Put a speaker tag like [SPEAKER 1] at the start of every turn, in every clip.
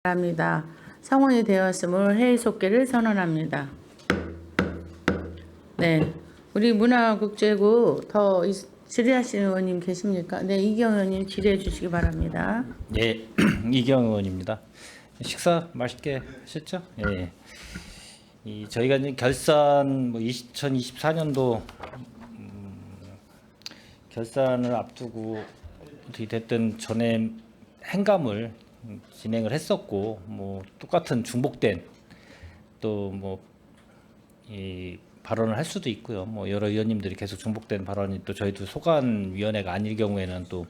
[SPEAKER 1] 합니다. 성원이 되었음을 회의 속기를 선언합니다. 네, 우리 문화국제국 더 질의하시는 의원님 계십니까? 네, 이경 의원님 질의해 주시기 바랍니다.
[SPEAKER 2] 예, 이경 의원입니다. 식사 맛있게 하셨죠? 예. 저희가 이제 결산 2024년도 결산을 앞두고 어떻게 됐든 전에 행감을 진행을 했었고 똑같은 중복된 또 이 발언을 할 수도 있고요. 여러 의원님들이 계속 중복된 발언이 또 저희도 소관위원회가 아닐 경우에는 또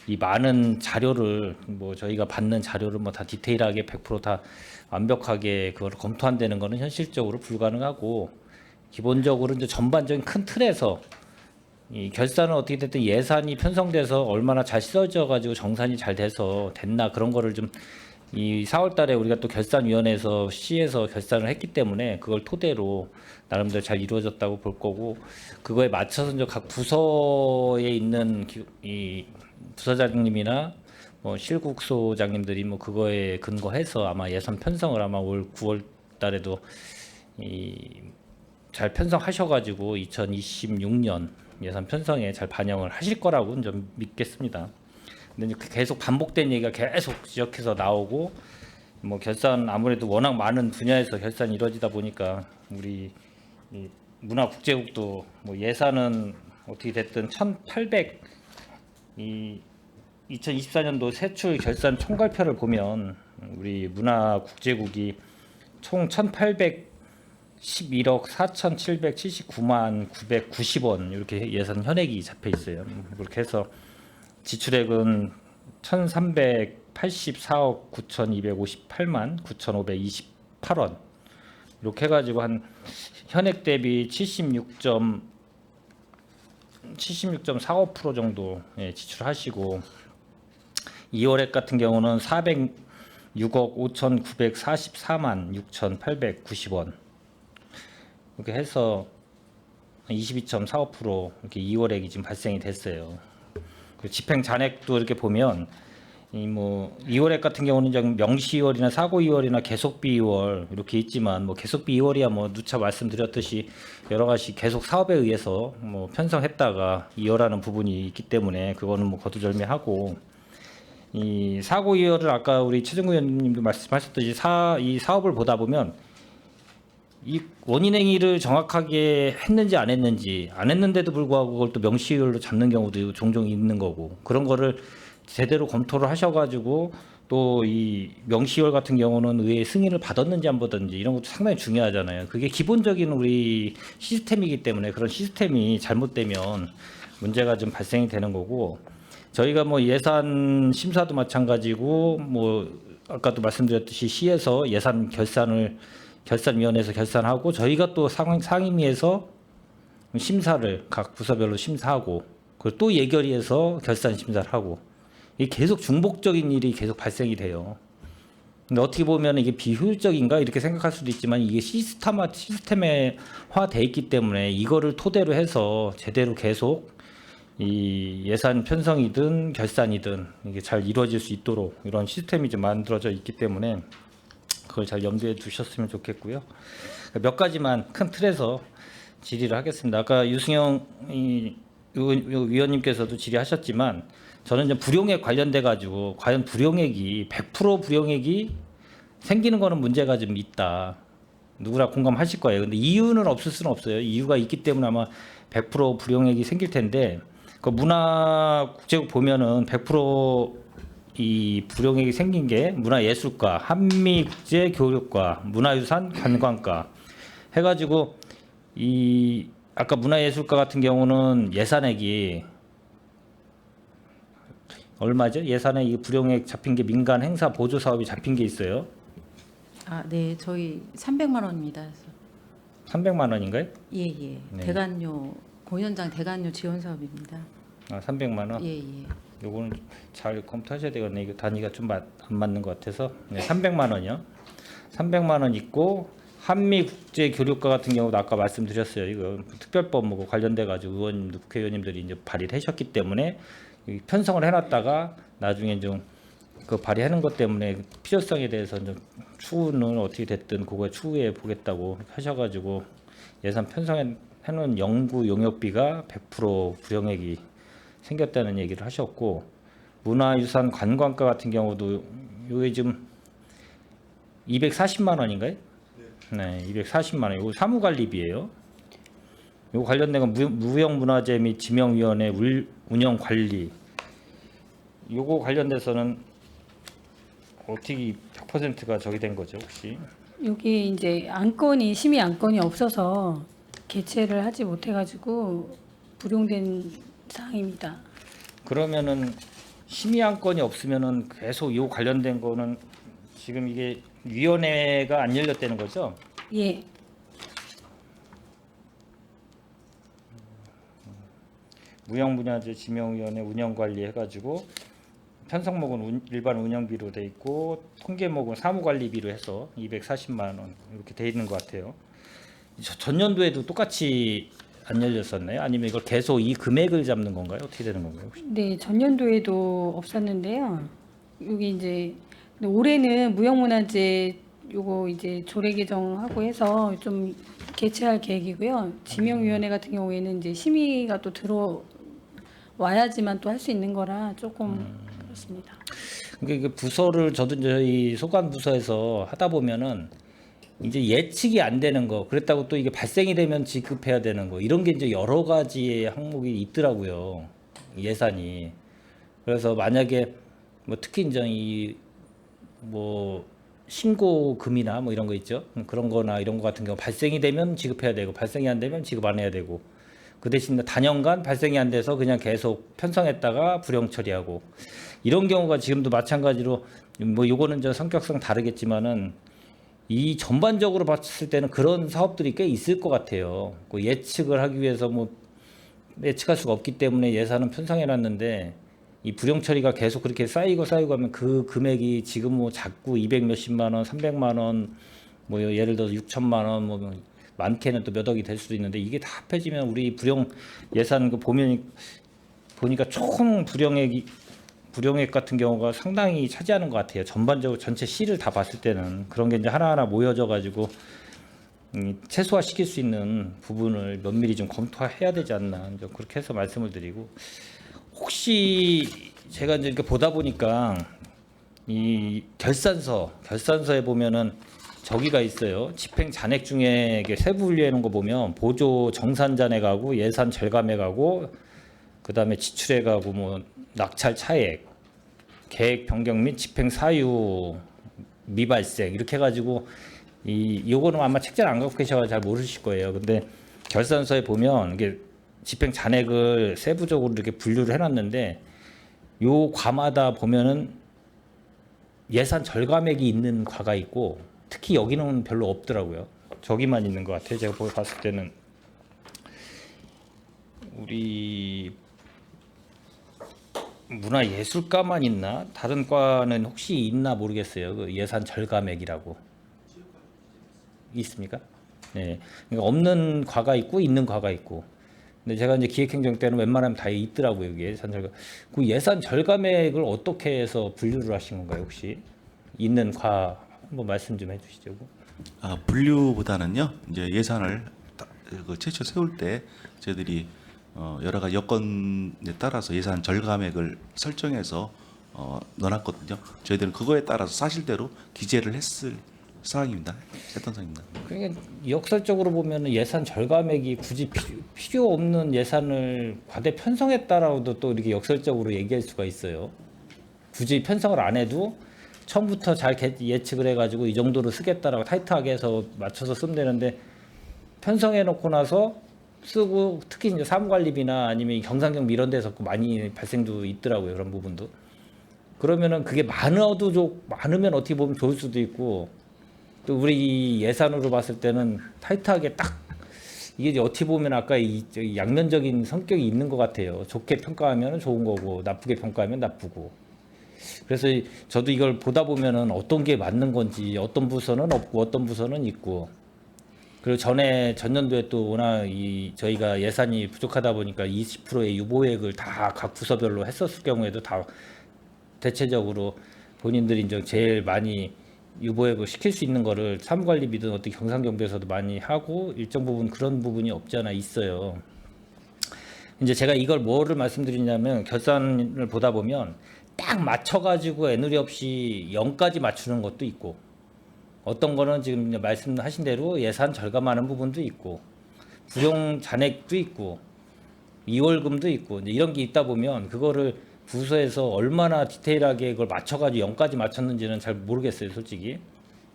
[SPEAKER 2] 이 많은 자료를 저희가 받는 자료를 다 디테일하게 100% 다 완벽하게 그걸 검토한다는 거는 현실적으로 불가능하고, 기본적으로 이제 전반적인 큰 틀에서 이 결산은 어떻게 됐든 예산이 편성돼서 얼마나 잘 쓰여져 가지고 정산이 잘 돼서 됐나, 그런 거를 좀 이 4월 달에 우리가 또 결산위원회에서 시에서 결산을 했기 때문에 그걸 토대로 나름대로 잘 이루어졌다고 볼 거고, 그거에 맞춰서 이제 각 부서에 있는 이 부서장님이나 실국소장님들이 그거에 근거해서 아마 예산 편성을 아마 올 9월 달에도 잘 편성하셔가지고 2026년 예산 편성에 잘 반영을 하실 거라고 좀 믿겠습니다. 근데 계속 반복된 얘기가 계속 지적해서 나오고, 결산 아무래도 워낙 많은 분야에서 결산이 이루어지다 보니까 우리 문화국제국도 예산은 어떻게 됐든 2024년도 세출 결산 총괄표를 보면 우리 문화국제국이 총 1,811억 4,779만 990원 이렇게 예산 현액이 잡혀 있어요. 그렇게 해서 지출액은 1,384억 9,258만 9,528원 이렇게 해가지고 한 현액 대비 76.45% 정도 지출하시고, 2월액 같은 경우는 406억 5,944만 6,890원 이렇게 해서 22.45% 이렇게 2월액이 지금 발생이 됐어요. 집행 잔액도 이렇게 보면 2월액 같은 경우는 좀 명시 2월이나 사고 2월이나 계속비 2월 이렇게 있지만 계속비 2월이야 누차 말씀드렸듯이 여러 가지 계속 사업에 의해서 편성했다가 이월하는 부분이 있기 때문에 그거는 거두절미하고, 이 사고 2월을 아까 우리 최정구 의원님도 말씀하셨듯이 이 사업을 보다 보면 이 원인 행위를 정확하게 했는지 안 했는데도 불구하고 그걸 또 명시율로 잡는 경우도 종종 있는 거고, 그런 거를 제대로 검토를 하셔가지고 또 이 명시율 같은 경우는 의회 승인을 받았는지 안 받았는지 이런 것도 상당히 중요하잖아요. 그게 기본적인 우리 시스템이기 때문에 그런 시스템이 잘못되면 문제가 좀 발생이 되는 거고, 저희가 예산 심사도 마찬가지고 아까도 말씀드렸듯이 시에서 예산 결산위원회에서 결산하고, 저희가 또 상임위에서 심사를 각 부서별로 심사하고, 그리고 또 예결위에서 결산 심사를 하고, 이게 계속 중복적인 일이 계속 발생이 돼요. 근데 어떻게 보면 이게 비효율적인가 이렇게 생각할 수도 있지만, 이게 시스템화돼 있기 때문에 이거를 토대로 해서 제대로 계속 이 예산 편성이든 결산이든 이게 잘 이루어질 수 있도록 이런 시스템이 좀 만들어져 있기 때문에 그걸 잘 염두에 두셨으면 좋겠고요. 몇 가지만 큰 틀에서 질의를 하겠습니다. 아까 유승영 위원님께서도 질의하셨지만, 저는 이제 불용액 관련돼 가지고 과연 불용액이 100% 불용액이 생기는 거는 문제가 좀 있다. 누구나 공감하실 거예요. 근데 이유는 없을 수는 없어요. 이유가 있기 때문에 아마 100% 불용액이 생길 텐데, 그 문화국제국 보면은 100%이 불용액이 생긴 게 문화예술과, 한미국제교류과, 문화유산, 관광과 해가지고, 이 아까 문화예술과 같은 경우는 예산액이 얼마죠? 예산에 이 불용액 잡힌 게 민간 행사 보조 사업이 잡힌 게 있어요.
[SPEAKER 1] 네, 저희 300만 원입니다.
[SPEAKER 2] 300만 원인가요?
[SPEAKER 1] 예.
[SPEAKER 2] 네.
[SPEAKER 1] 대관료 공연장 대관료 지원 사업입니다.
[SPEAKER 2] 300만 원.
[SPEAKER 1] 예.
[SPEAKER 2] 요거는 잘 검토하셔야 되겠네. 이거 단위가 좀 안 맞는 것 같아서. 300만 원이요. 300만 원 있고, 한미국제교류과 같은 경우도 아까 말씀드렸어요. 이거 특별법 관련돼 가지고 의원님들, 국회의원님들이 이제 발의를 하셨기 때문에 편성을 해놨다가 나중에 좀 그 발의하는 것 때문에 필요성에 대해서 좀 추후는 어떻게 됐든 그거에 추후에 보겠다고 하셔가지고 예산 편성해 놓은 연구 용역비가 100% 불용액이 생겼다는 얘기를 하셨고, 문화유산 관광가 같은 경우도 요게 지금 240만 원인가요? 네, 240만 원. 이거 사무관리비예요. 이거 관련된 건 무형문화재 및 지명위원회 운영 관리. 요거 관련돼서는 어떻게 100%가 저기 된 거죠, 혹시?
[SPEAKER 3] 여기 이제 안건이 심의 안건이 없어서 개최를 하지 못해가지고 불용된 사항입니다.
[SPEAKER 2] 그러면은 심의 안건이 없으면은 계속 요 관련된 거는 지금 이게 위원회가 안 열렸다는 거죠?
[SPEAKER 3] 예,
[SPEAKER 2] 무형문화재 지명위원회 운영관리 해가지고 편성목은 일반 운영비로 돼 있고 통계목은 사무관리비로 해서 240만 원 이렇게 돼 있는 것 같아요. 전년도에도 똑같이 안 열렸었나요? 아니면 이걸 계속 이 금액을 잡는 건가요? 어떻게 되는 건가요? 혹시?
[SPEAKER 3] 네 전년도에도 없었는데요. 여기 이제 근데 올해는 무형문화재 요거 이제 조례 개정하고 해서 좀 개최할 계획이고요. 지명위원회 같은 경우에는 이제 심의가 또 들어와야지만 또 할 수 있는 거라 조금 그렇습니다.
[SPEAKER 2] 그러니까 그 부서를 저도 저희 소관 부서에서 하다 보면은 이제 예측이 안 되는 거, 그랬다고 또 이게 발생이 되면 지급해야 되는 거, 이런 게 이제 여러 가지의 항목이 있더라고요, 예산이. 그래서 만약에 뭐 특히 이제 이뭐 신고금이나 뭐 이런 거 있죠, 그런 거나 이런 거 같은 경우 발생이 되면 지급해야 되고 발생이 안 되면 지급 안 해야 되고, 그 대신 단연간 발생이 안 돼서 그냥 계속 편성했다가 불용 처리하고, 이런 경우가 지금도 마찬가지로 뭐 요거는 저 성격상 다르겠지만은 이 전반적으로 봤을 때는 그런 사업들이 꽤 있을 것 같아요. 그 예측을 하기 위해서 뭐 예측할 수가 없기 때문에 예산은 편성해 놨는데 이 불용 처리가 계속 그렇게 쌓이고 하면 그 금액이 지금 뭐 자꾸 200 몇십만 원, 300만 원, 뭐 예를 들어서 6천만 원, 뭐 많게는 또 몇 억이 될 수도 있는데, 이게 다 합해지면 우리 불용 예산 그 보니까 총 불용액 같은 경우가 상당히 차지하는 것 같아요. 전반적으로 전체 C를 다 봤을 때는 그런 게 이제 하나하나 모여져 가지고 최소화 시킬 수 있는 부분을 면밀히 좀 검토해야 되지 않나, 좀 그렇게 해서 말씀을 드리고, 혹시 제가 이제 이렇게 보다 보니까 이 결산서에 보면은 저기가 있어요. 집행 잔액 중에 이게 세부 분류해 놓은 거 보면 보조 정산 잔액하고 예산 절감액하고 그다음에 지출액하고 뭐 낙찰 차액, 계획 변경 및 집행 사유 미발생 이렇게 해가지고 요거는 아마 책자를 안 갖고 계셔서 잘 모르실 거예요. 근데 결산서에 보면 이게 집행 잔액을 세부적으로 이렇게 분류를 해놨는데 요 과마다 보면은 예산 절감액이 있는 과가 있고, 특히 여기는 별로 없더라고요. 저기만 있는 것 같아요. 제가 봤을 때는 우리 문화예술과만 있나? 다른 과는 혹시 있나 모르겠어요. 그 예산 절감액이라고 있습니까? 네, 그러니까 없는 과가 있고 있는 과가 있고. 근데 제가 이제 기획행정 때는 웬만하면 다 있더라고요. 이게 예산 절감. 그 예산 절감액을 어떻게 해서 분류를 하신 건가요? 혹시 있는 과 한번 말씀 좀 해주시죠.
[SPEAKER 4] 분류보다는요, 이제 예산을 그 최초 세울 때 저희들이 여러 가지 여건에 따라서 예산 절감액을 설정해서 넣어놨거든요. 저희들은 그거에 따라서 사실대로 기재를 했던 사항입니다.
[SPEAKER 2] 그러니까 역설적으로 보면 예산 절감액이 굳이 필요 없는 예산을 과대 편성했다라고도 또 이렇게 역설적으로 얘기할 수가 있어요. 굳이 편성을 안 해도 처음부터 잘 예측을 해가지고 이 정도로 쓰겠다라고 타이트하게 해서 맞춰서 쓰면 되는데, 편성해 놓고 나서 쓰고 특히 이제 사무관리비나 아니면 경상경비 이런 데서 많이 발생도 있더라고요. 그런 부분도. 그러면은 그게 많으면 어떻게 보면 좋을 수도 있고, 또 우리 예산으로 봤을 때는 타이트하게 딱 이게 이제 어떻게 보면 아까 이 양면적인 성격이 있는 것 같아요. 좋게 평가하면 좋은 거고 나쁘게 평가하면 나쁘고. 그래서 저도 이걸 보다 보면은 어떤 게 맞는 건지, 어떤 부서는 없고 어떤 부서는 있고, 그리고 전년도에 또 워낙 저희가 예산이 부족하다 보니까 20%의 유보액을 다 각 부서별로 했었을 경우에도 다 대체적으로 본인들이 이제 제일 많이 유보액을 시킬 수 있는 거를 사무관리비든 어떻게 경상경비에서도 많이 하고 일정 부분 그런 부분이 없지 않아 있어요. 이제 제가 이걸 뭐를 말씀드리냐면 결산을 보다 보면 딱 맞춰가지고 애누리 없이 0까지 맞추는 것도 있고 어떤 거는 지금 이제 말씀하신 대로 예산 절감하는 부분도 있고 부용 잔액도 있고 2월금도 있고 이제 이런 게 있다 보면 그거를 부서에서 얼마나 디테일하게 그걸 맞춰가지고 0까지 맞췄는지는 잘 모르겠어요, 솔직히.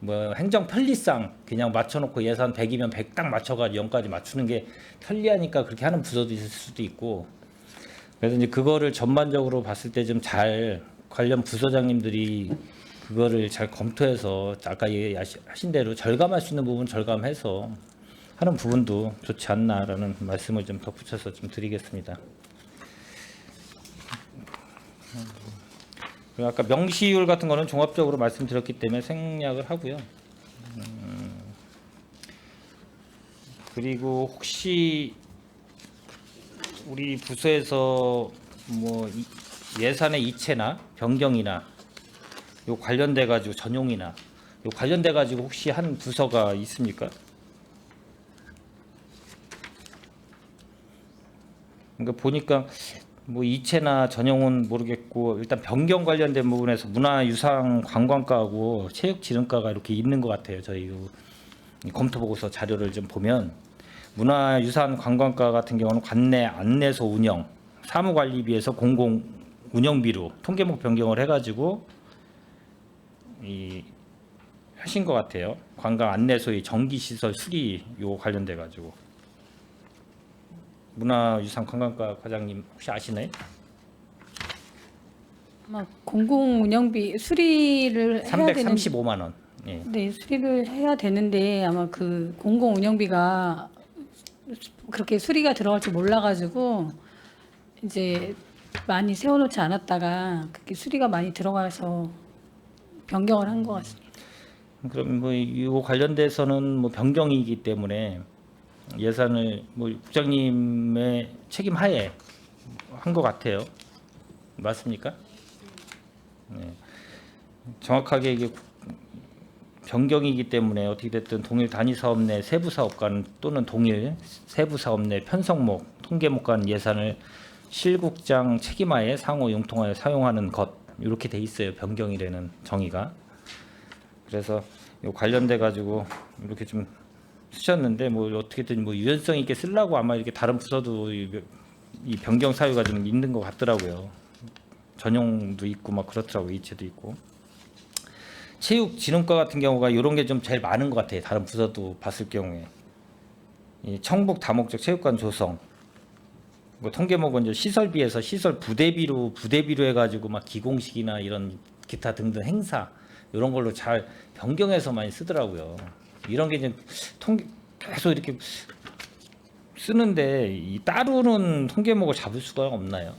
[SPEAKER 2] 뭐 행정 편리상 그냥 맞춰놓고 예산 100이면 100 딱 맞춰가지고 0까지 맞추는 게 편리하니까 그렇게 하는 부서도 있을 수도 있고. 그래서 이제 그거를 전반적으로 봤을 때 좀 잘 관련 부서장님들이 그거를 잘 검토해서 아까 얘기하신 대로 절감할 수 있는 부분 절감해서 하는 부분도 좋지 않나라는 말씀을 좀 덧붙여서 좀 드리겠습니다. 그리고 아까 명시율 같은 거는 종합적으로 말씀드렸기 때문에 생략을 하고요. 그리고 혹시 우리 부서에서 뭐 예산의 이체나 변경이나 요 관련돼 가지고 전용이나 요 관련돼 가지고 혹시 한 부서가 있습니까? 그러니까 보니까 뭐 이체나 전용은 모르겠고 일단 변경 관련된 부분에서 문화유산 관광과하고 체육진흥과가 이렇게 있는 것 같아요. 저희 검토 보고서 자료를 좀 보면 문화유산 관광과 같은 경우는 관내 안내소 운영, 사무관리비에서 공공 운영비로 통계목 변경을 해가지고 하신 것 같아요. 관광 안내소의 전기시설 수리 요 관련돼 가지고. 문화유산관광과 과장님 혹시 아시나요?
[SPEAKER 3] 아마 공공 운영비 수리를 해야 되는
[SPEAKER 2] 335만 원. 예.
[SPEAKER 3] 네, 수리를 해야 되는데 아마 그 공공 운영비가 그렇게 수리가 들어갈 줄 몰라가지고 이제 많이 세워놓지 않았다가 그렇게 수리가 많이 들어가서 변경을 한 것 같습니다.
[SPEAKER 2] 그럼 뭐 이거 관련돼서는 뭐 변경이기 때문에 예산을 뭐 국장님의 책임 하에 한 것 같아요. 맞습니까? 네. 정확하게 이게 변경이기 때문에 어떻게 됐든 동일 단위 사업 내 세부 사업 간 또는 동일 세부 사업 내 편성목, 통계목 간 예산을 실국장 책임하에 상호 융통하여 사용하는 것 이렇게 돼 있어요. 변경이라는 정의가. 그래서 요 관련돼 가지고 이렇게 좀 쓰셨는데 뭐 어떻게든 뭐 유연성 있게 쓰려고 아마 이렇게 다른 부서도 이 변경 사유가 좀 있는 것 같더라고요. 전용도 있고 막 그렇더라고요. 이체도 있고. 체육진흥과 같은 경우가 이런 게 좀 제일 많은 것 같아요. 다른 부서도 봤을 경우에. 이 청북 다목적 체육관 조성. 뭐 통계목은 이제 시설비에서 시설 부대비로 해가지고 막 기공식이나 이런 기타 등등 행사 이런 걸로 잘 변경해서 많이 쓰더라고요. 이런 게 이제 계속 이렇게 쓰는데 이 따로는 통계목을 잡을 수가 없나요?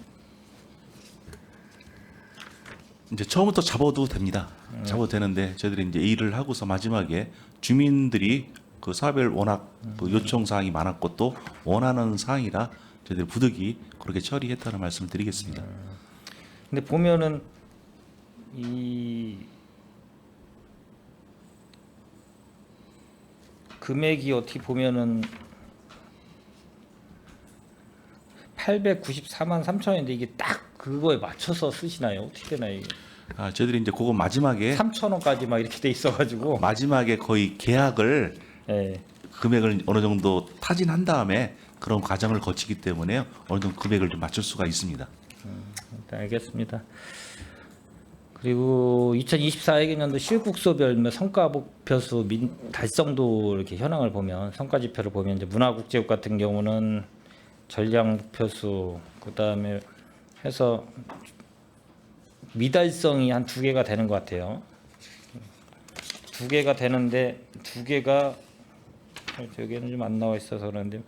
[SPEAKER 4] 이제 처음부터 잡아도 됩니다. 잡아도 되는데 저희들이 이제 일을 하고서 마지막에 주민들이 그 사별 워낙 그 요청 사항이 많았고 또 원하는 사항이라 저희들이 부득이 그렇게 처리했다는 말씀을 드리겠습니다.
[SPEAKER 2] 근데 보면은 이 금액이 어떻게 보면은 894만 3천원인데 이게 딱 그거에 맞춰서 쓰시나요? 어떻게 되나요? 이게?
[SPEAKER 4] 저희들이 이제 그거 마지막에
[SPEAKER 2] 3천원까지 막 이렇게 돼 있어가지고
[SPEAKER 4] 마지막에 거의 계약을
[SPEAKER 2] 예.
[SPEAKER 4] 금액을 어느 정도 타진한 다음에 그런 과정을 거치기 때문에요. 어느 정도 금액을 좀 맞출 수가 있습니다.
[SPEAKER 2] 일단 알겠습니다. 그리고 2024학년도 실국소별 성과 목표수 달성도 이렇게 현황을 보면 성과 지표를 보면 이제 문화국제국 같은 경우는 전략 목표수 그다음에 해서 미달성이 한 2개가 되는 것 같아요. 2개가 되는데 2개가 여기에는 좀 안 나와 있어서 그런데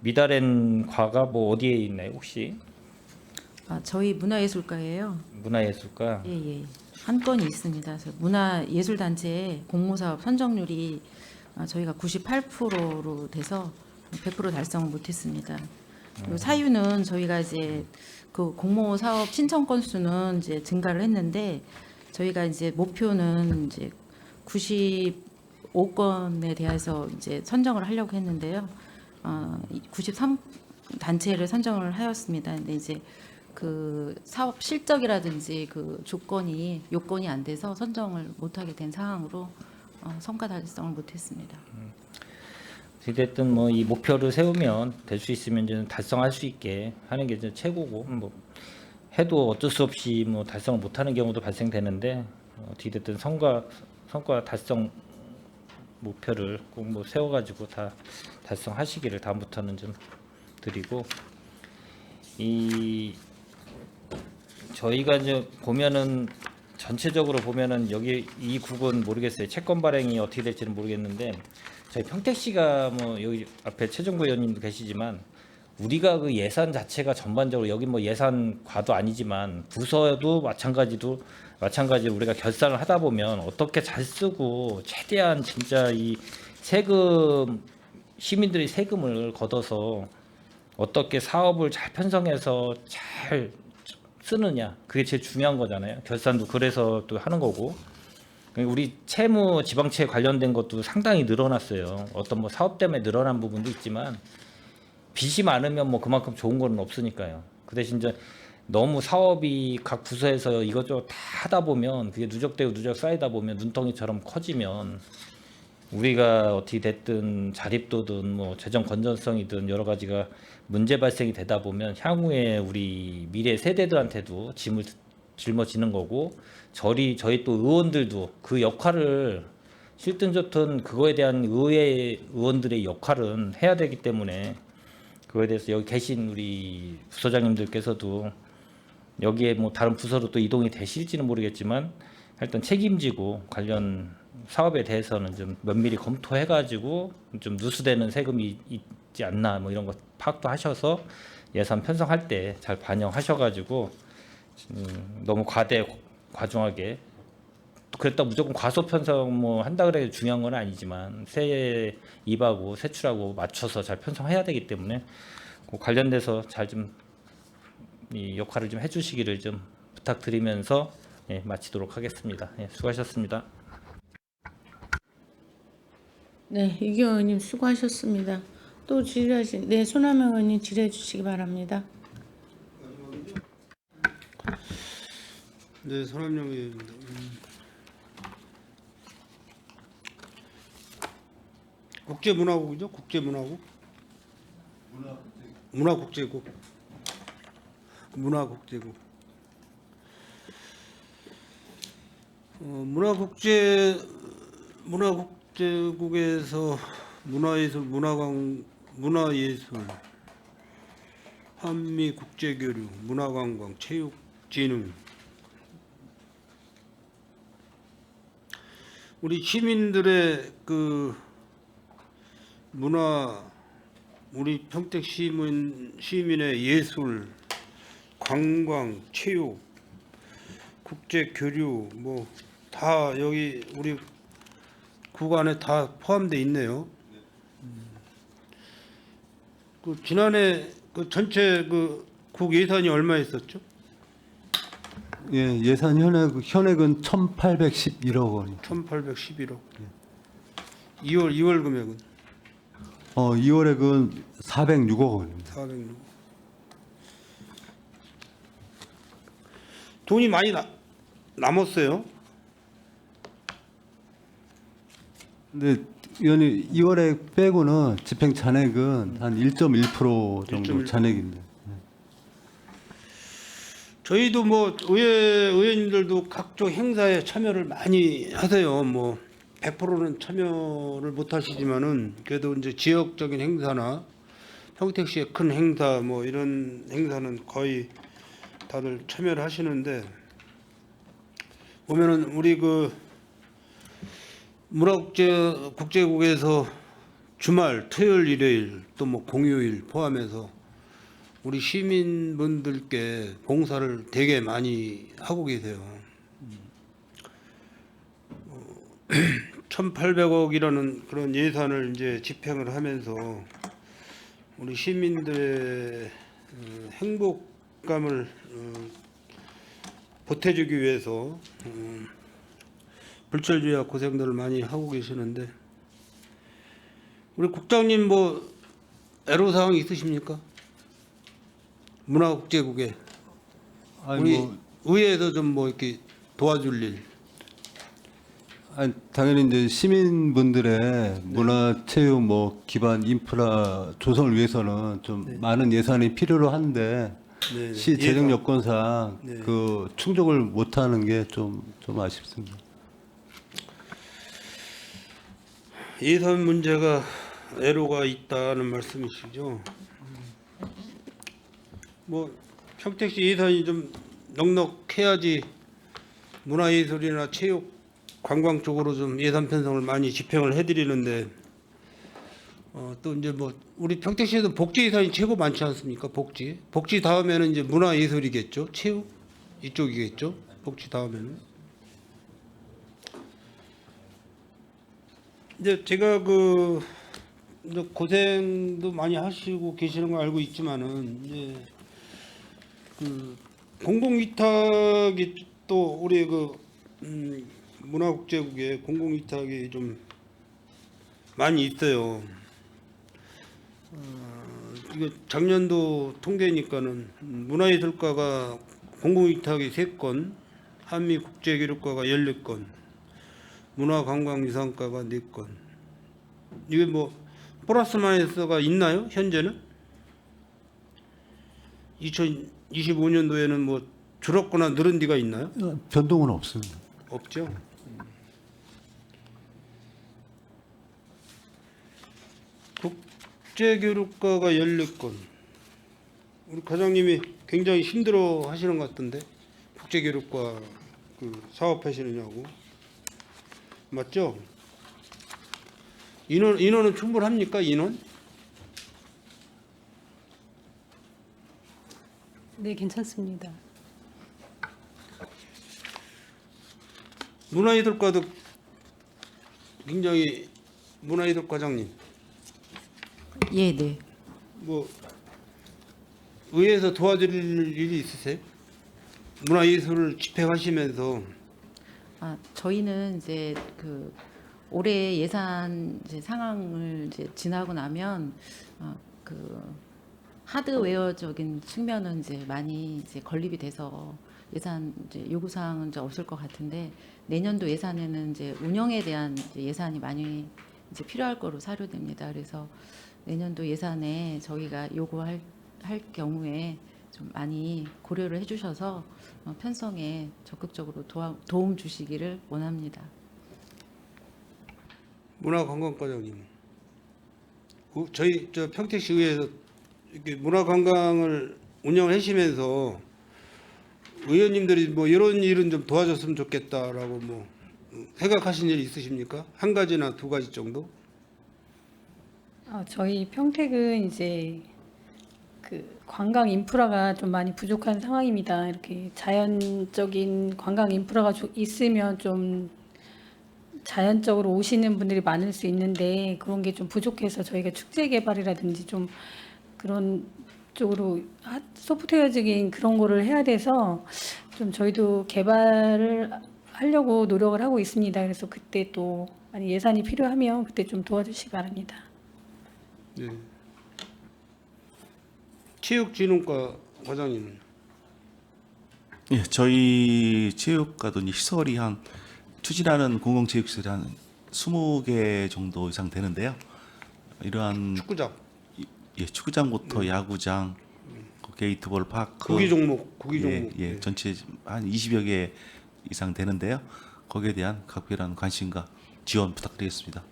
[SPEAKER 2] 미달한 과가 뭐 어디에 있나요 혹시?
[SPEAKER 5] 저희 문화예술과예요.
[SPEAKER 2] 문화예술과.
[SPEAKER 5] 예. 한 건이 있습니다. 그래서 문화예술단체 공모사업 선정률이 저희가 98%로 돼서 100% 달성을 못했습니다. 그리고 사유는 저희가 이제 그 공모사업 신청 건수는 이제 증가를 했는데 저희가 이제 목표는 이제 95건에 대해서 이제 선정을 하려고 했는데요. 93 단체를 선정을 하였습니다. 근데 이제 그 사업 실적이라든지 그 요건이 안 돼서 선정을 못하게 된 상황으로 성과 달성을 못했습니다.
[SPEAKER 2] 어쨌든 뭐 이 목표를 세우면 될 수 있으면 이제 달성할 수 있게 하는 게 이제 최고고, 뭐 해도 어쩔 수 없이 뭐 달성을 못하는 경우도 발생되는데, 어찌됐든 성과 달성 목표를 꼭 뭐 세워가지고 다 달성하시기를 다음부터는 좀 드리고, 이 저희가 이제 보면은 전체적으로 보면은 여기 이 국은 모르겠어요. 채권 발행이 어떻게 될지는 모르겠는데, 저희 평택시가 뭐 여기 앞에 최종구 의원님도 계시지만, 우리가 그 예산 자체가 전반적으로 여기 뭐 예산과도 아니지만 부서도 마찬가지로 우리가 결산을 하다 보면 어떻게 잘 쓰고 최대한 진짜 이 세금, 시민들의 세금을 걷어서 어떻게 사업을 잘 편성해서 잘 쓰느냐, 그게 제일 중요한 거잖아요. 결산도 그래서 또 하는 거고, 우리 채무 지방채 관련된 것도 상당히 늘어났어요. 어떤 뭐 사업 때문에 늘어난 부분도 있지만 빚이 많으면 뭐 그만큼 좋은 건 없으니까요. 그 대신 이제 너무 사업이 각 부서에서 이것저것 다 하다 보면 그게 누적되고 누적 쌓이다 보면 눈덩이처럼 커지면 우리가 어떻게 됐든 자립도든 뭐 재정 건전성이든 여러 가지가 문제 발생이 되다 보면 향후에 우리 미래 세대들한테도 짐을 짊어지는 거고, 저희 또 의원들도 그 역할을 싫든 좋든 그거에 대한 의회 의원들의 역할은 해야 되기 때문에, 그거에 대해서 여기 계신 우리 부서장님들께서도 여기에 뭐 다른 부서로 또 이동이 되실지는 모르겠지만 일단 책임지고 관련 사업에 대해서는 좀 면밀히 검토해가지고 좀 누수되는 세금이 있지 않나 뭐 이런 것 파악도 하셔서 예산 편성할 때 잘 반영하셔가지고 너무 과중하게, 그랬다 무조건 과소 편성 뭐 한다 그래 중요한 건 아니지만 세에 입하고 세출하고 맞춰서 잘 편성해야 되기 때문에 그 관련돼서 잘 좀 이 역할을 좀 해주시기를 좀 부탁드리면서 마치도록 하겠습니다. 수고하셨습니다.
[SPEAKER 1] 네, 이경 의원님 수고하셨습니다. 또 질의하신 손하명 의원님 질의해 주시기 바랍니다.
[SPEAKER 6] 네, 손함영 의원입니다. 국제문화국이죠? 국제문화국? 문화국제국. 문화국제국. 문화국제국에서 문화예술, 한미국제교류, 문화관광, 체육진흥, 우리 시민들의 그 문화, 우리 평택 시민의 예술, 관광, 체육, 국제 교류 뭐 다 여기 우리 국 안에 다 포함되어 있네요. 그 지난해 그 전체 그 국 예산이 얼마 있었죠?
[SPEAKER 7] 예, 예산 현액은 1,811억 원이요.
[SPEAKER 6] 1,811억. 2월 금액은
[SPEAKER 7] 2월액은 406억 원입니다.
[SPEAKER 6] 406억. 돈이 많이 남았어요.
[SPEAKER 7] 근데 의원님 2월액 빼고는 집행 잔액은 한 1.1% 정도
[SPEAKER 6] 1.1%.
[SPEAKER 7] 잔액입니다.
[SPEAKER 6] 저희도 뭐 의원님들도 각종 행사에 참여를 많이 하세요. 뭐 100%는 참여를 못 하시지만은 그래도 이제 지역적인 행사나 평택시의 큰 행사 뭐 이런 행사는 거의 다들 참여를 하시는데, 보면은 우리 그 문화국제국에서 주말, 토요일, 일요일 또 뭐 공휴일 포함해서 우리 시민분들께 봉사를 되게 많이 하고 계세요. 1,800억이라는 그런 예산을 이제 집행을 하면서 우리 시민들의 행복감을 보태주기 위해서 불철주야 고생들을 많이 하고 계시는데 우리 국장님 뭐 애로사항 있으십니까? 문화국제국에
[SPEAKER 7] 아니
[SPEAKER 6] 우리
[SPEAKER 7] 뭐
[SPEAKER 6] 의회에서 좀 뭐 이렇게 도와줄 일.
[SPEAKER 7] 아니, 당연히 이제 시민분들의 문화체육 뭐 기반 인프라 조성을 위해서는 좀 많은 예산이 필요로 한데
[SPEAKER 6] 네,
[SPEAKER 7] 시 재정
[SPEAKER 6] 예산.
[SPEAKER 7] 여건상
[SPEAKER 6] 네.
[SPEAKER 7] 그 충족을 못하는 게 좀 아쉽습니다.
[SPEAKER 6] 예산 문제가 애로가 있다는 말씀이시죠? 뭐 평택시 예산이 좀 넉넉해야지 문화예술이나 체육, 관광 쪽으로 좀 예산 편성을 많이 집행을 해드리는데 또 이제 뭐 우리 평택시에도 복지 예산이 최고 많지 않습니까? 복지 다음에는 이제 문화예술이겠죠, 체육 이쪽이겠죠, 복지 다음에는. 이제 제가 그 이제 고생도 많이 하시고 계시는 거 알고 있지만은 이제 그 공공위탁이 또 우리 그 문화국제국에 공공위탁이 좀 많이 있어요. 이거 작년도 통계니까는 문화예술과가 공공위탁이 3건, 한미국제교류과가 14건, 문화관광유산과가 4건. 이게 뭐 플러스 마이너스가 있나요? 현재는? 2025년도에는 뭐 줄었거나 늘은 데가 있나요?
[SPEAKER 7] 변동은 없습니다.
[SPEAKER 6] 없죠. 국제교류과가 14건. 우리 과장님이 굉장히 힘들어 하시는 것 같던데 국제교류과 그 사업하시느냐고. 맞죠? 인원은 충분합니까? 인원?
[SPEAKER 3] 네, 괜찮습니다.
[SPEAKER 6] 문화예술과도 굉장히 문화예술 과장님
[SPEAKER 5] 예, 네.
[SPEAKER 6] 뭐 의회에서 도와드릴 일이 있으세요? 문화예술을 집행하시면서
[SPEAKER 5] 저희는 이제 그 올해 예산 이제 상황을 이제 지나고 나면 그 하드웨어적인 측면은 이제 많이 이제 건립이 돼서 예산 이제 요구 사항은 이제 없을 것 같은데 내년도 예산에는 이제 운영에 대한 이제 예산이 많이 이제 필요할 거로 사료됩니다. 그래서 내년도 예산에 저희가 요구할 경우에 좀 많이 고려를 해주셔서 편성에 적극적으로 도움 주시기를 원합니다.
[SPEAKER 6] 문화관광과장님, 저희 저 평택시의회에서 이렇게 문화관광을 운영하시면서 의원님들이 뭐 이런 일은 좀 도와줬으면 좋겠다라고 뭐 생각하신 일 있으십니까? 한 가지나 두 가지 정도?
[SPEAKER 3] 저희 평택은 이제 그 관광 인프라가 좀 많이 부족한 상황입니다. 이렇게 자연적인 관광 인프라가 있으면 좀 자연적으로 오시는 분들이 많을 수 있는데 그런 게 좀 부족해서 저희가 축제 개발이라든지 좀 그런 쪽으로 소프트웨어적인 그런 거를 해야 돼서 좀 저희도 개발을 하려고 노력을 하고 있습니다. 그래서 그때 또 많이 예산이 필요하면 그때 좀 도와주시기 바랍니다.
[SPEAKER 6] 네. 체육진흥과 과장님.
[SPEAKER 4] 예, 저희 체육과도 이제 시설이 한 추진하는 공공체육시설이 한 20개 정도 이상 되는데요. 이러한
[SPEAKER 6] 축구장,
[SPEAKER 4] 예, 축구장부터 야구장, 게이트볼 파크,
[SPEAKER 6] 구기 종목.
[SPEAKER 4] 예, 전체 한 20여 개 이상 되는데요. 거기에 대한 각별한 관심과 지원 부탁드리겠습니다.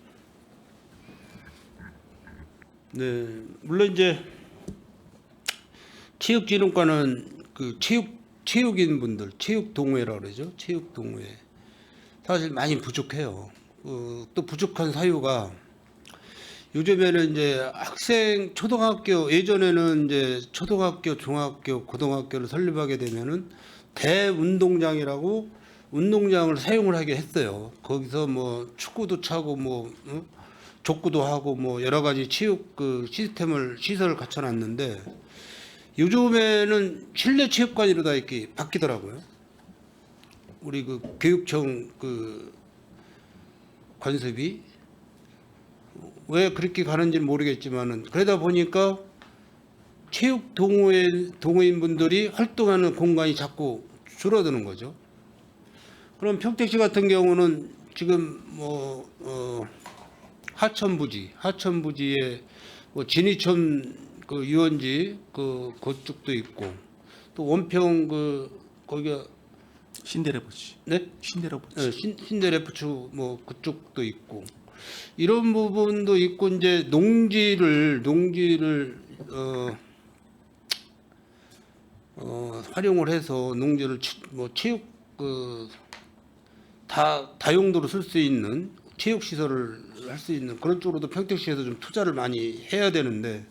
[SPEAKER 6] 네, 물론 이제 체육진흥과는 그 체육인 분들, 체육동호회라 그러죠. 체육동호회 사실 많이 부족해요. 또 부족한 사유가 요즘에는 이제 학생 초등학교 예전에는 이제 초등학교, 중학교, 고등학교를 설립하게 되면은 대운동장이라고 운동장을 사용을 하게 했어요. 거기서 뭐 축구도 차고 뭐 족구도 하고 뭐 여러 가지 체육 그 시설을 갖춰놨는데 요즘에는 실내 체육관으로 다 이렇게 바뀌더라고요. 우리 그 교육청 그 관습이 왜 그렇게 가는지는 모르겠지만은 그러다 보니까 체육 동호인분들이 활동하는 공간이 자꾸 줄어드는 거죠. 그럼 평택시 같은 경우는 지금 하천부지에 뭐 진이천 그 유원지 그쪽도 있고 또 원평 거기가
[SPEAKER 4] 신데레포츠.
[SPEAKER 6] 네?
[SPEAKER 4] 신데레포츠.
[SPEAKER 6] 신데레프추 뭐 그쪽도 있고 이런 부분도 있고 이제 농지를 활용을 해서 농지를 뭐 체육 다용도로 쓸 수 있는 체육 시설을 할 수 있는 그런 쪽으로도 평택시에서 좀 투자를 많이 해야 되는데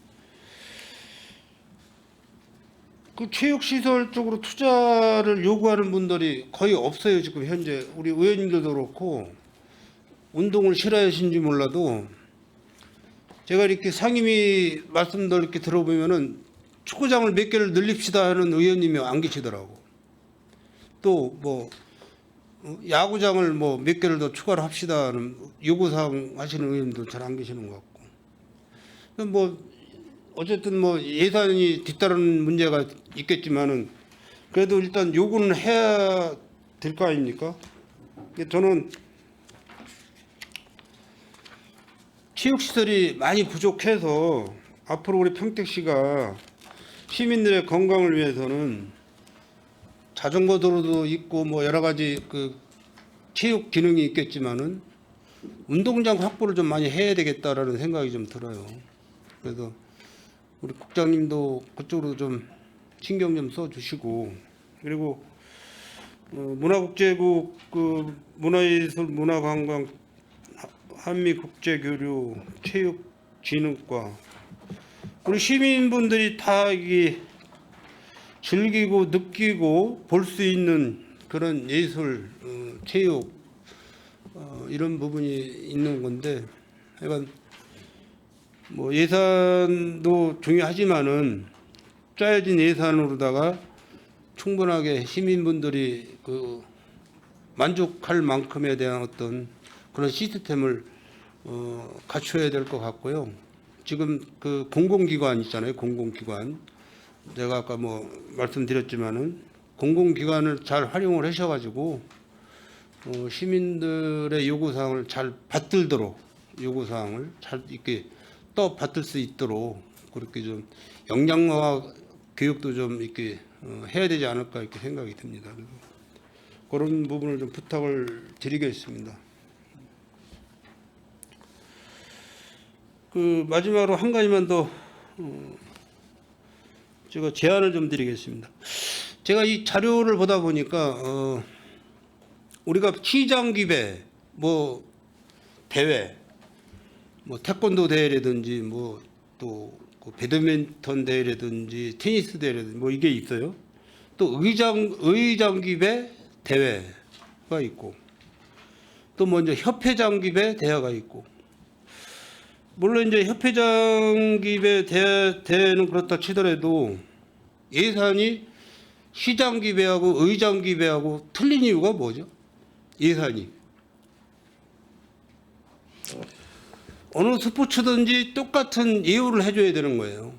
[SPEAKER 6] 그 체육 시설 쪽으로 투자를 요구하는 분들이 거의 없어요. 지금 현재 우리 의원님들도 그렇고 운동을 싫어하시는지 몰라도 제가 이렇게 상임위 말씀들 이렇게 들어보면은 축구장을 몇 개를 늘립시다 하는 의원님이 안 계시더라고. 또 뭐 야구장을 뭐 몇 개를 더 추가를 합시다 하는 요구사항 하시는 의원님도 잘 안 계시는 것 같고. 뭐 어쨌든 뭐 예산이 뒤따르는 문제가 있겠지만은 그래도 일단 요구는 해야 될 거 아닙니까? 저는 체육시설이 많이 부족해서 앞으로 우리 평택시가 시민들의 건강을 위해서는 자전거 도로도 있고 뭐 여러 가지 그 체육 기능이 있겠지만은 운동장 확보를 좀 많이 해야 되겠다라는 생각이 좀 들어요. 그래서 우리 국장님도 그쪽으로 좀 신경 좀 써주시고 그리고 문화국제국 그 문화예술 문화관광 한미국제교류 체육진흥과 우리 시민분들이 다 이게 즐기고 느끼고 볼 수 있는 그런 예술, 체육 이런 부분이 있는 건데 하여간 뭐 예산도 중요하지만은 짜여진 예산으로다가 충분하게 시민분들이 그 만족할 만큼에 대한 어떤 그런 시스템을 갖춰야 될 것 같고요. 지금 그 공공기관 있잖아요. 공공기관. 제가 아까 뭐 말씀드렸지만은 공공기관을 잘 활용을 하셔가지고 시민들의 요구사항을 잘 받들도록 요구사항을 잘 이렇게 받들 수 있도록 그렇게 좀 역량화 교육도 좀 이렇게 해야 되지 않을까 이렇게 생각이 듭니다. 그래서 그런 부분을 좀 부탁을 드리겠습니다. 그 마지막으로 한 가지만 더 제가 제안을 좀 드리겠습니다. 제가 이 자료를 보다 보니까 우리가 시장 기배 뭐 대회 뭐 태권도 대회라든지 뭐 또 배드민턴 대회라든지 테니스 대회라든지 뭐 이게 있어요. 또 의장 기배 대회가 있고 또 먼저 협회장 기배 대회가 있고 물론 이제 협회장 기배 대회는 그렇다 치더라도 예산이 시장 기배하고 의장 기배하고 틀린 이유가 뭐죠? 예산이 어느 스포츠든지 똑같은 예우를 해줘야 되는 거예요.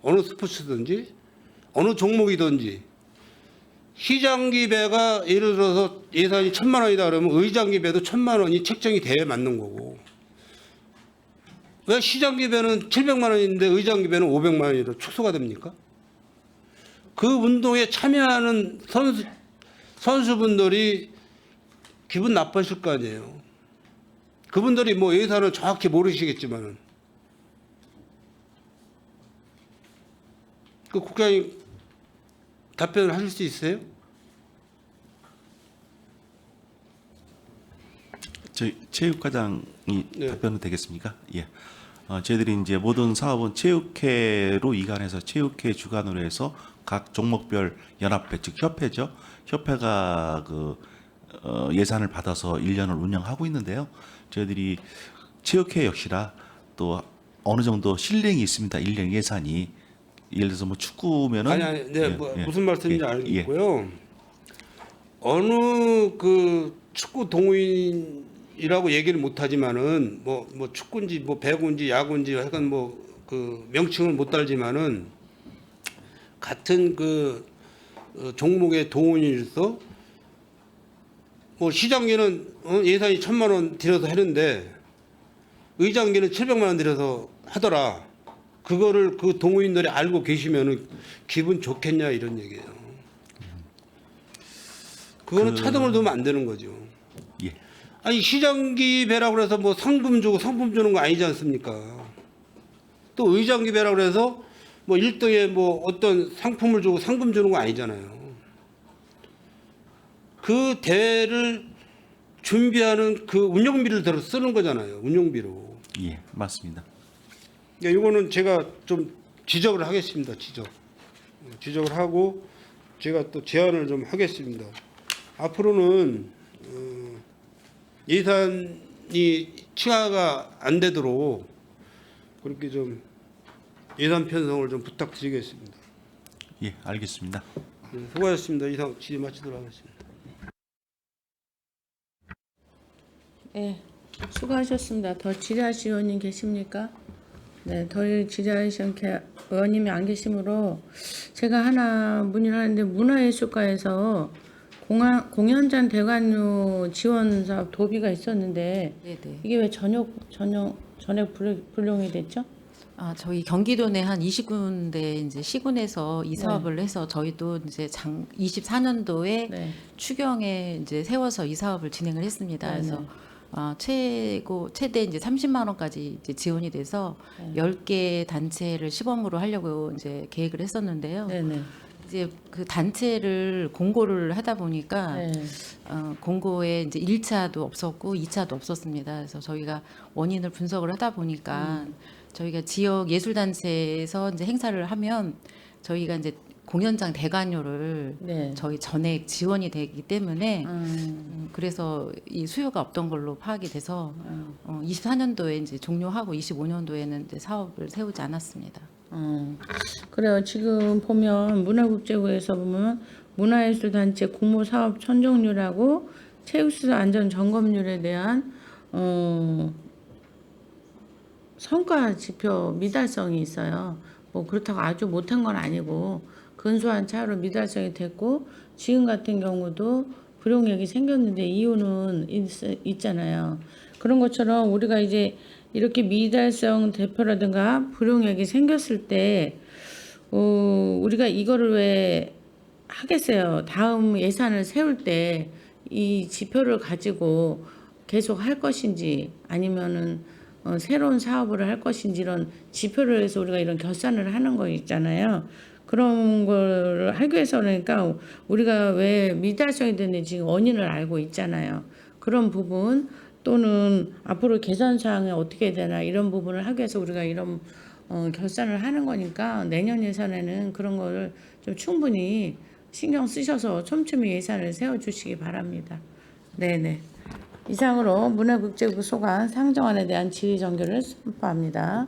[SPEAKER 6] 어느 스포츠든지 어느 종목이든지 시장 기배가 예를 들어서 예산이 1,000만 원이다 그러면 의장 기배도 1,000만 원이 책정이 돼야 맞는 거고 왜 시장 기배는 700만 원인데 의장 기배는 500만 원으로 축소가 됩니까? 그 운동에 참여하는 선수분들이 기분 나쁘실 거 아니에요. 그분들이 뭐 예산을 정확히 모르시겠지만은 그 국장님 답변을 하실 수 있어요?
[SPEAKER 4] 저희 체육과장이
[SPEAKER 6] 네.
[SPEAKER 4] 답변은 되겠습니까? 예. 저희들이 이제 모든 사업은 체육회로 이관해서 체육회 주관으로 해서 각 종목별 연합회 즉 협회죠. 협회가 그 예산을 받아서 1년을 운영하고 있는데요. 저희들이 체육회 역시나 또 어느 정도 실링이 있습니다. 1년 예산이 예를 들어서 뭐 축구면은
[SPEAKER 6] 아니 네,
[SPEAKER 4] 예,
[SPEAKER 6] 뭐
[SPEAKER 4] 예,
[SPEAKER 6] 무슨 말씀인지
[SPEAKER 4] 예,
[SPEAKER 6] 알겠고요. 어느 그 축구 동호인이라고 얘기를 못하지만은 뭐 축구인지 뭐 배구인지 야구인지 하여간 뭐 그 명칭을 못 달지만은 같은 그 종목의 동호인으로서 뭐 시장계는 예산이 1,000만 원 들여서 하는데 의장계는 700만 원 들여서 하더라. 그거를 그 동호인들이 알고 계시면은 기분 좋겠냐 이런 얘기예요. 그거는 차등을 두면 안 되는 거죠.
[SPEAKER 4] 예.
[SPEAKER 6] 아니 시장기 배라고 해서 뭐 상금 주고 상품 주는 거 아니지 않습니까? 또 의장기 배라고 해서 뭐 1등에 뭐 어떤 상품을 주고 상금 주는 거 아니잖아요. 그 대회를 준비하는 그 운영비를 들어 쓰는 거잖아요. 운영비로.
[SPEAKER 4] 예, 맞습니다.
[SPEAKER 6] 이거는 제가 좀 지적을 하겠습니다. 지적을 하고 제가 또 제안을 좀 하겠습니다. 앞으로는 예산이 취하가 안 되도록 그렇게 좀 예산 편성을 좀 부탁드리겠습니다.
[SPEAKER 4] 예, 알겠습니다.
[SPEAKER 6] 수고하셨습니다. 이상 질의 마치도록 하겠습니다.
[SPEAKER 1] 네, 수고하셨습니다. 더 질의하실 의원님 계십니까? 네, 더 질의하실 의원님이 안 계시므로 제가 하나 문의를 하는데 문화예술과에서 공연장 대관료 지원 사업 도비가 있었는데
[SPEAKER 5] 네네.
[SPEAKER 1] 이게 왜 전액 불용이 됐죠?
[SPEAKER 5] 저희 경기도 내 한 20군데 이제 시군에서 이 사업을 해서 저희도 이제 24년도에
[SPEAKER 1] 네.
[SPEAKER 5] 추경에 이제 세워서 이 사업을 진행을 했습니다.
[SPEAKER 1] 네,
[SPEAKER 5] 그래서 최대 이제 30만 원까지 이제 지원이 돼서 10개 단체를 시범으로 하려고 이제 계획을 했었는데요.
[SPEAKER 1] 네네.
[SPEAKER 5] 이제 그 단체를 공고를 하다 보니까
[SPEAKER 1] 네.
[SPEAKER 5] 공고에 이제 1차도 없었고 2차도 없었습니다. 그래서 저희가 원인을 분석을 하다 보니까 저희가 지역 예술단체에서 이제 행사를 하면 저희가 이제 공연장 대관료를
[SPEAKER 1] 네.
[SPEAKER 5] 저희 전액 지원이 되기 때문에 그래서 이 수요가 없던 걸로 파악이 돼서 24년도에 이제 종료하고 25년도에는 이제 사업을 세우지 않았습니다.
[SPEAKER 1] 그래요. 지금 보면 문화국제부에서 보면 문화예술단체 공모사업 천정률하고 체육시설 안전점검률에 대한 성과 지표 미달성이 있어요. 뭐 그렇다고 아주 못한 건 아니고 근소한 차이로 미달성이 됐고 지금 같은 경우도 불용액이 생겼는데 이유는 있잖아요. 그런 것처럼 우리가 이제 이렇게 미달성 대표라든가 불용액이 생겼을 때 우리가 이거를 왜 하겠어요. 다음 예산을 세울 때 이 지표를 가지고 계속 할 것인지 아니면은 새로운 사업을 할 것인지 이런 지표를 해서 우리가 이런 결산을 하는 거 있잖아요. 그런 걸 하기 위해서 그러니까 우리가 왜 미달성이 됐는지 지금 원인을 알고 있잖아요. 그런 부분 또는 앞으로 개선 사항이 어떻게 해야 되나 이런 부분을 하기 위해서 우리가 이런 결산을 하는 거니까 내년 예산에는 그런 거를 좀 충분히 신경 쓰셔서 촘촘히 예산을 세워주시기 바랍니다. 네네. 이상으로 문화국제부 소관 상정안에 대한 질의 정결을 선포합니다.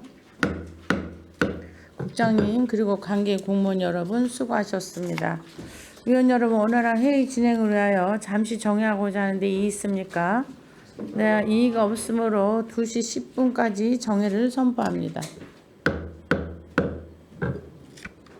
[SPEAKER 1] 국장님 그리고 관계 공무원 여러분 수고하셨습니다. 위원 여러분 오늘은 회의 진행을 위하여 잠시 정회하고자 하는데 이의 있습니까? 네, 이의가 없으므로 2시 10분까지 정회를 선포합니다.